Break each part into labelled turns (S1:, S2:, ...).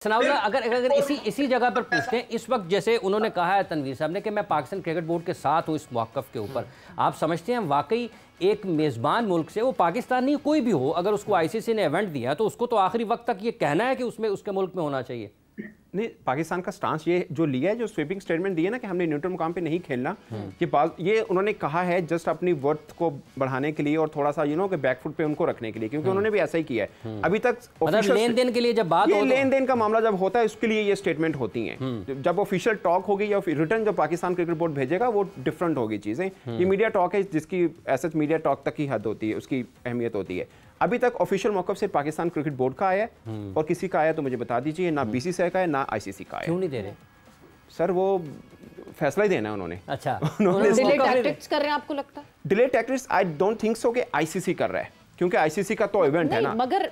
S1: सनाउल्लाह, अगर इसी जगह पर पूछते हैं, इस वक्त जैसे उन्होंने कहा है तनवीर साहब ने कि मैं पाकिस्तान क्रिकेट बोर्ड के साथ हूँ इस मौक़िफ़ के ऊपर, आप समझते हैं वाकई एक मेज़बान मुल्क से, वो पाकिस्तान नहीं कोई भी हो, अगर उसको आईसीसी ने इवेंट दिया तो उसको तो आखिरी वक्त तक ये कहना है कि उसमें उसके मुल्क में होना चाहिए?
S2: नहीं, पाकिस्तान का स्टांस ये जो लिया है, जो स्वीपिंग स्टेटमेंट दिया ना कि हमने न्यूट्रल मुकाम पे नहीं खेलना, ये उन्होंने कहा है जस्ट अपनी वर्थ को बढ़ाने के लिए और थोड़ा सा कि बैकफुट पे उनको रखने के लिए, क्योंकि उन्होंने भी ऐसा ही किया है। अभी तक
S1: लेन देन के लिए जब बात हो,
S2: लेन देन का मामला जब होता है उसके लिए ये स्टेटमेंट होती हैं। जब ऑफिशियल टॉक होगी या रिटर्न जब पाकिस्तान क्रिकेट बोर्ड भेजेगा वो डिफरेंट होगी चीजें। ये मीडिया टॉक है जिसकी एसएच मीडिया टॉक तक ही हद होती है, उसकी अहमियत होती है। अभी तक ऑफिशियल मौक़िफ़ से पाकिस्तान क्रिकेट बोर्ड का आया है और किसी का आया तो मुझे बता दीजिए, ना बीसीसीआई का है ना आईसीसी का है।
S1: क्यों नहीं दे रहे
S2: सर? वो फैसला ही देना है उन्होंने।
S1: अच्छा,
S3: डिले टैक्टिक्स कर रहे हैं आपको लगता है?
S2: Delay tactics I don't think so कि आईसीसी कर रहा है, क्योंकि आईसीसी का तो इवेंट है ना।
S3: मगर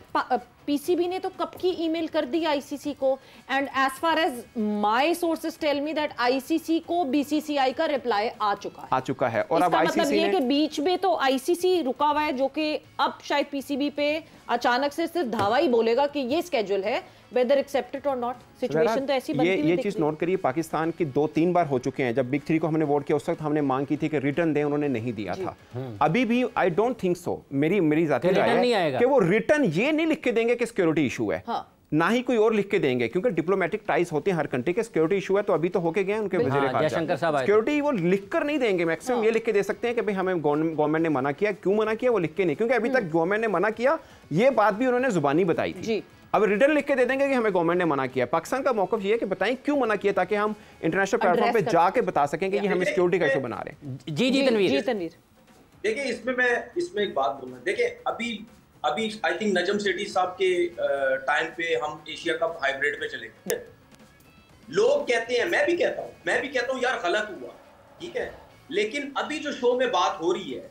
S3: पीसीबी ने तो कब की ईमेल कर दी आईसीसी को, and as far as my sources tell me that ICC को बीसीसीआई का रिप्लाई आ चुका है। और अब आईसीसी मतलब ये कि बीच में तो आईसीसी रुका हुआ है, जो कि अब शायद पीसीबी पे अचानक से सिर्फ धावा ही बोलेगा कि ये स्केड्यूल है, वेदर एक्सेप्टेड और नॉट। सिचुएशन तो ऐसी बनती है।
S2: ये चीज नोट करिए, पाकिस्तान की 2-3 बार हो चुके हैं। जब बिग 3 को हमने वोट किया उस वक्त हमने मांग की थी कि रिटर्न दें, उन्होंने नहीं दिया था। अभी भी आई डोंट थिंक सो, मेरी जाती राय है कि वो रिटर्न ये नहीं लिख के देंगे कि सिक्योरिटी इशू है, ना ही कोई और लिख के देंगे, क्योंकि डिप्लोमेटिक टाइज होते हैं हर कंट्री के। सिक्योरिटी इशू है तो अभी तो होके गए उनके वज़ीर ख़ारजा, सिक्योरिटी वो लिख कर नहीं देंगे। मैक्सिमम ये लिख के दे सकते हैं कि भाई हमें गवर्नमेंट ने मना किया। क्यों मना किया वो लिख के नहीं, क्योंकि अभी तक गवर्नमेंट ने मना किया, ये बात भी उन्होंने जुबानी बताई थी। अब रिटर्न लिख के दे देंगे कि हमें गवर्नमेंट ने मना किया। पाकिस्तान का मौक़िफ़ ये है कि बताएं क्यों मना किया, ताकि हम इंटरनेशनल प्लेटफॉर्म पे जाके बता सकें कि ये हम सिक्योरिटी का इशू बना रहे हैं।
S1: जी तनवीर,
S4: देखिए इसमें एक बात बोलूँ। देखिए अभी आई थिंक नजम सेठी साहब के टाइम पे हम एशिया कप हाइब्रिड पे चले गए। लोग कहते हैं, मैं भी कहता हूँ यार गलत हुआ, ठीक है, लेकिन अभी जो शो में बात हो रही है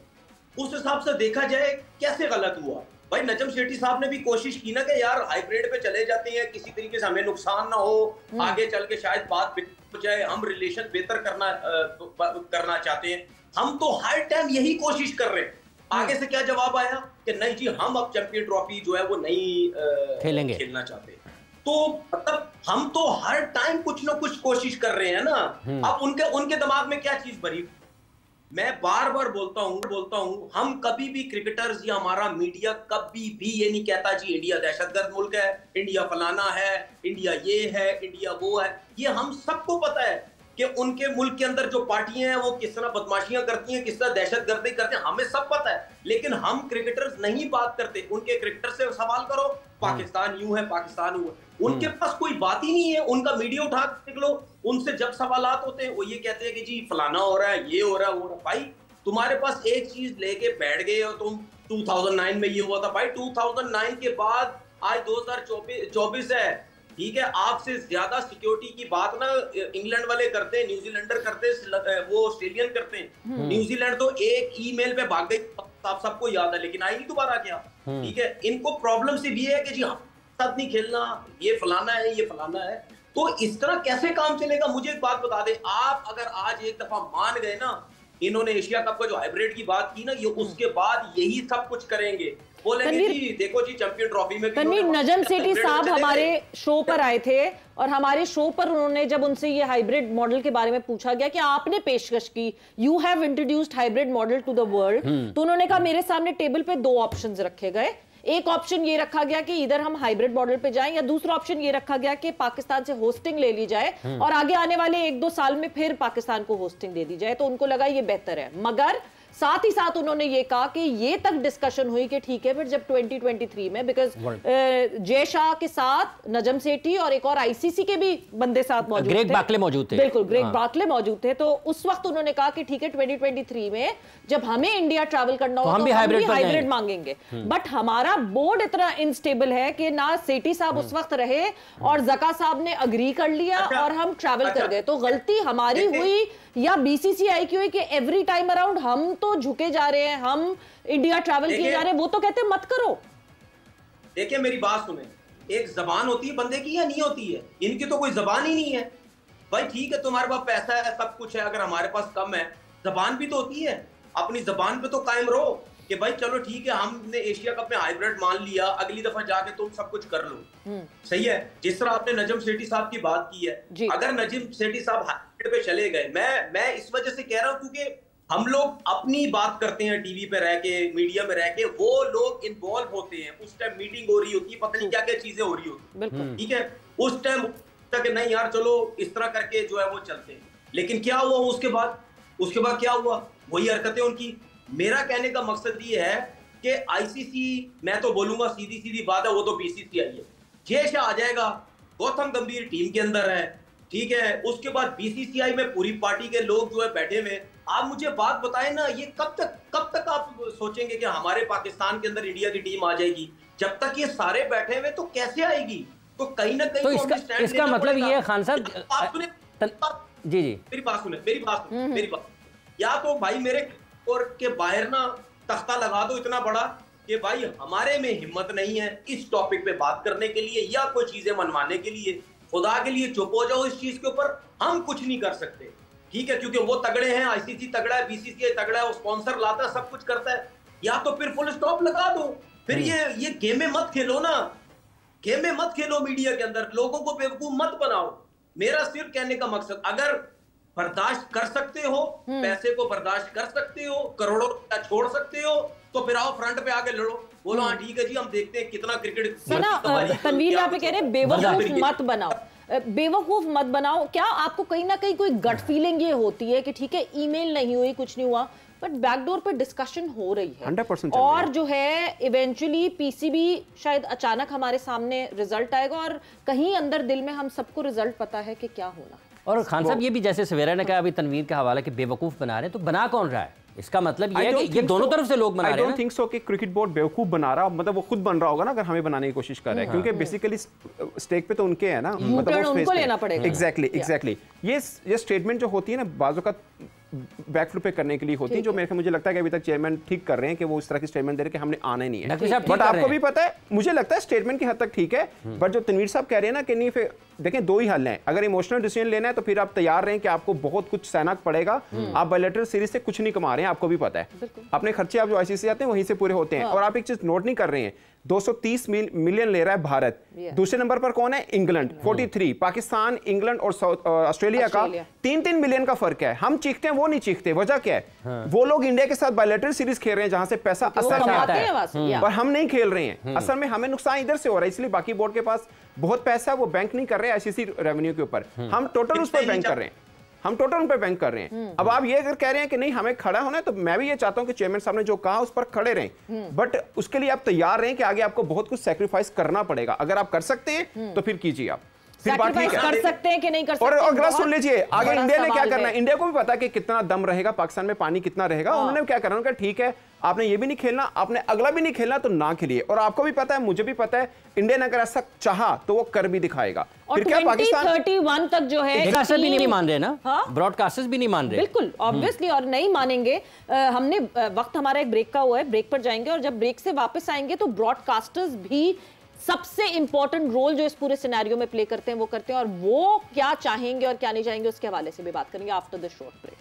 S4: उस हिसाब से देखा जाए कैसे गलत हुआ। भाई नजम सेठी साहब ने भी कोशिश की ना कि यार हाइब्रिड पे चले जाते हैं, किसी तरीके से हमें नुकसान ना हो, आगे चल के शायद बात हो जाए, हम रिलेशन बेहतर करना चाहते हैं। हम तो हर टाइम यही कोशिश कर रहे हैं। आगे से क्या जवाब आया कि नहीं जी हम अब चैंपियन ट्रॉफी जो है वो नहीं खेलना चाहते। तो मतलब हम तो हर टाइम कुछ ना कुछ कोशिश कर रहे हैं ना। अब उनके दिमाग में क्या चीज भरी। मैं बार बार बोलता हूं हम कभी भी क्रिकेटर्स या हमारा मीडिया कभी भी ये नहीं कहता जी इंडिया दहशतगर्द मुल्क है, इंडिया फलाना है, इंडिया ये है, इंडिया वो है। ये हम सबको पता है कि उनके मुल्क के अंदर जो पार्टियां हैं वो किस तरह बदमाशियां करती हैं, किस तरह दहशतगर्दी करते हैं, हमें सब पता है। लेकिन हम क्रिकेटर्स नहीं बात करते। उनके क्रिकेटर से सवाल करो, पाकिस्तान यूं है, पाकिस्तान यूं है, उनके पास कोई बात ही नहीं है। उनका मीडिया उठा के निकलो, उनसे जब सवालात होते हैं वो ये कहते हैं कि जी फलाना हो रहा है, ये हो रहा है, वो हो रहा है। भाई तुम्हारे पास एक चीज लेके बैठ गए हो तुम। 2009 में ये हुआ था भाई, 2009 के बाद आज 2024 है, ठीक है। आपसे ज्यादा सिक्योरिटी की बात ना इंग्लैंड वाले करते हैं, न्यूजीलैंडर करते हैं, वो ऑस्ट्रेलियन करते हैं। न्यूजीलैंड तो एक ईमेल पे भाग गई, आप सबको याद है, लेकिन आई नहीं दोबारा क्या, ठीक है। इनको प्रॉब्लम सिर्फ ये है कि जी साथ नहीं खेलना, ये फलाना है, ये फलाना है। तो इस तरह कैसे काम चलेगा? मुझे एक बात बता दें, आप अगर आज एक दफा मान गए ना, इन्होंने एशिया कप का जो हाइब्रिड की बात की ना, ये उसके बाद यही सब कुछ करेंगे। बोलेंगे जी देखो जी चैंपियन ट्रॉफी में भी
S3: नजम सेठी साहब हमारे शो पर आए थे, और हमारे शो पर उन्होंने जब उनसे ये हाइब्रिड मॉडल के बारे में पूछा गया कि आपने पेशकश की, you have introduced hybrid model to the world, तो उन्होंने कहा मेरे सामने टेबल पे 2 ऑप्शंस रखे गए। एक ऑप्शन ये रखा गया कि इधर हम हाइब्रिड मॉडल पे जाएं, या दूसरा ऑप्शन ये रखा गया कि पाकिस्तान से होस्टिंग ले ली जाए और आगे आने वाले 1-2 साल में फिर पाकिस्तान को होस्टिंग दे दी जाए। तो उनको लगा ये बेहतर है। मगर साथ ही साथ उन्होंने ये कहा कि ये तक डिस्कशन हुई कि ठीक है, फिर जब 2023 में, बिकॉज जय शाह के साथ नजम सेठी और एक और आईसीसी के भी बंदे साथ मौजूद थे,
S1: ग्रेग बाकले मौजूद थे,
S3: बिल्कुल ग्रेग बाकले मौजूद थे। तो उस वक्त उन्होंने कहा कि ठीक है 2023 में जब हमें इंडिया ट्रैवल करना हो तो हम भी हाइब्रिड मांगेंगे। बट हमारा बोर्ड इतना इनस्टेबल है कि ना सेठी साहब उस वक्त रहे और जका साहब ने अग्री कर लिया और हम ट्रैवल कर गए। तो गलती हमारी हुई या बीसीसीआई की हुई कि एवरी टाइम अराउंड हम तो झुके जा रहे हैं, हम इंडिया ट्रैवल किए जा रहे हैं, वो तो कहते हैं मत करो।
S4: देखिए मेरी बात सुने, एक जबान होती है बंदे की या नहीं होती है? इनकी तो कोई जबान ही नहीं है। भाई ठीक है तुम्हारे पास पैसा है, सब कुछ है, अगर हमारे पास कम है, जबान भी तो होती है, अपनी जबान पे तो कायम रहो। कि भाई चलो ठीक है, हमने एशिया कप में हाइब्रिड मान लिया, अगली दफा जाके तुम सब कुछ कर लो। सही है। जिस तरह आपने नजम सेठी साहब की बात की है, अगर नजम सेठी साहब हाइब्रिड पे चले गए, मैं इस वजह से कह रहा हूं क्योंकि हम लोग अपनी बात करते हैं टीवी पे रह के, मीडिया में रह के, वो लोग इन्वॉल्व होते हैं, उस टाइम मीटिंग हो रही होती है, पता नहीं क्या क्या चीजें हो रही होती, ठीक है, उस टाइम तक नहीं यार चलो इस तरह करके जो है वो चलते हैं। लेकिन क्या हुआ उसके बाद क्या हुआ? वही हरकतें उनकी। मेरा कहने का मकसद ये है कि आईसीसी, मैं तो बोलूंगा सीधी बात है, वो तो बीसीसीआई है। जय शाह आ जाएगा, गौतम गंभीर टीम के अंदर है, ठीक है, उसके बाद बीसीसीआई में पूरी पार्टी के लोग जो है बैठे हुए। आप मुझे बात बताएं ना, ये कब तक आप सोचेंगे कि हमारे पाकिस्तान के अंदर इंडिया की टीम आ जाएगी? जब तक ये सारे बैठे हुए तो कैसे आएगी? तो कहीं ना कहीं
S1: तो इसका मतलब ये है खान साहब, जी
S4: मेरी बात सुने, या तो भाई मेरे और के बाहर ना तख्ता लगा दो इतना बड़ा कि भाई हमारे में हिम्मत नहीं है इस टॉपिक पे बात करने के लिए या कोई चीजें मनवाने के लिए। खुदा के लिए चुप हो जाओ इस चीज के ऊपर, हम कुछ नहीं कर सकते, ठीक है, क्योंकि वो तगड़े हैं, आईसीसी तगड़ा है, बीसीसीआई तगड़ा है, वो स्पॉन्सर लाता है, सब कुछ करता है। या तो फिर फुल स्टॉप लगा दो, फिर ये गेमें मत खेलो ना, गेमें मत खेलो मीडिया के अंदर, लोगों को बेवकूफ मत बनाओ। मेरा सिर्फ कहने का मकसद, अगर बर्दाश्त कर सकते हो, पैसे को बर्दाश्त कर सकते हो, करोड़ों रुपया छोड़ सकते हो, तो फिर आओ फ्रंट पे आके लड़ो, बोलो हाँ ठीक है जी, हम देखते हैं कितना क्रिकेट।
S3: तनवीर यहाँ पे कह रहे हैं बेवकूफ मत बनाओ, बेवकूफ मत बनाओ। क्या आपको कहीं ना कहीं कोई गट फीलिंग ये होती है कि ठीक है ईमेल नहीं हुई, कुछ नहीं हुआ, बट बैकडोर पे डिस्कशन हो रही है
S2: 100%
S3: और जो है इवेंचुअली पीसीबी शायद अचानक हमारे सामने रिजल्ट आएगा और कहीं अंदर दिल में हम सबको रिजल्ट पता है कि क्या होना।
S1: और खान साहब ये भी जैसे सवेरा ने कहा अभी तनवीर का हवाला कि बेवकूफ बना रहे हैं, तो बना कौन रहा है? इसका मतलब ये है कि ये दोनों तरफ से लोग बना रहे हैं।
S2: I don't think so कि क्रिकेट बोर्ड बेवकूफ बना रहा, मतलब वो खुद बन रहा होगा ना अगर हमें बनाने की कोशिश कर रहे हैं, क्योंकि बेसिकली स्टेक पे तो उनके है ना, मतलब
S3: उनको लेना पड़ेगा।
S2: एग्जैक्टली ये स्टेटमेंट जो होती है ना बाजू का बैकफ्लिप पे करने के लिए होती है, जो मुझे लगता है कि अभी तक चेयरमैन ठीक कर रहे हैं कि वो इस तरह की स्टेटमेंट दे रहे हैं कि हमने आना ही नहीं है। बट आपको भी पता है, मुझे लगता है स्टेटमेंट की हद तक ठीक है, बट जो तनवीर साहब कह रहे हैं ना कि नहीं, फिर देखें दो ही हल हैं। अगर इमोशनल डिसीजन लेना है तो फिर आप तैयार रहें कि आपको बहुत कुछ सहना पड़ेगा। आप बायलैटरल सीरीज से कुछ नहीं कमा रहे हैं, आपको भी पता है, अपने खर्चे आप जो आईसीसी आते हैं वहीं से पूरे होते हैं। और आप एक चीज नोट नहीं कर रहे हैं, 230 मिलियन ले रहा है भारत, दूसरे नंबर पर कौन है? इंग्लैंड 43, पाकिस्तान, इंग्लैंड और ऑस्ट्रेलिया का 3-3 मिलियन का फर्क है। हम चीखते हैं, वो नहीं चीखते। वजह क्या है? वो लोग इंडिया के साथ बायलैटरल सीरीज खेल रहे हैं जहां से पैसा असर आता है, और हम नहीं खेल रहे हैं। असल में हमें नुकसान इधर से हो रहा है, इसलिए बाकी बोर्ड के पास बहुत पैसा है, वो बैंक नहीं कर रहे आईसीसी रेवेन्यू के ऊपर, हम टोटल उस पर बैंक कर रहे हैं, हम टोटल उन पर बैंक कर रहे हैं। अब आप ये अगर कह रहे हैं कि नहीं हमें खड़ा होना है, तो मैं भी ये चाहता हूं कि चेयरमैन साहब ने जो कहा उस पर खड़े रहें, बट उसके लिए आप तैयार रहें कि आगे आपको बहुत कुछ सैक्रिफाइस करना पड़ेगा। अगर आप कर सकते हैं तो फिर कीजिए, आप फिर बात ठीक है,
S3: कर सकते हैं कि नहीं कर सकते।
S2: और अगला सुन लीजिए, आगे इंडिया ने क्या करना है। इंडिया को भी पता है कि कितना दम रहेगा पाकिस्तान में, पानी कितना रहेगा। उन्होंने क्या करना है, ठीक है आपने ये भी नहीं खेलना, आपने अगला भी नहीं खेलना, तो ना खेलिए। और आपको भी पता है, मुझे भी पता है, इंडिया ने अगर ऐसा चाहा तो वो कर भी दिखाएगा।
S3: फिर क्या पाकिस्तान 31 तक जो है
S1: ब्रॉडकास्टर्स भी नहीं मान रहे ना, ब्रॉडकास्टर्स भी नहीं मान रहे,
S3: बिल्कुल ऑब्वियसली, और नहीं मानेंगे। हमने वक्त हमारा एक ब्रेक का हुआ है, ब्रेक पर जाएंगे, और जब ब्रेक से वापस आएंगे तो ब्रॉडकास्टर्स भी सबसे इंपॉर्टेंट रोल जो इस पूरे सिनेरियो में प्ले करते हैं वो करते हैं, और वो क्या चाहेंगे और क्या नहीं चाहेंगे उसके हवाले से भी बात करेंगे आफ्टर द शॉर्ट ब्रेक।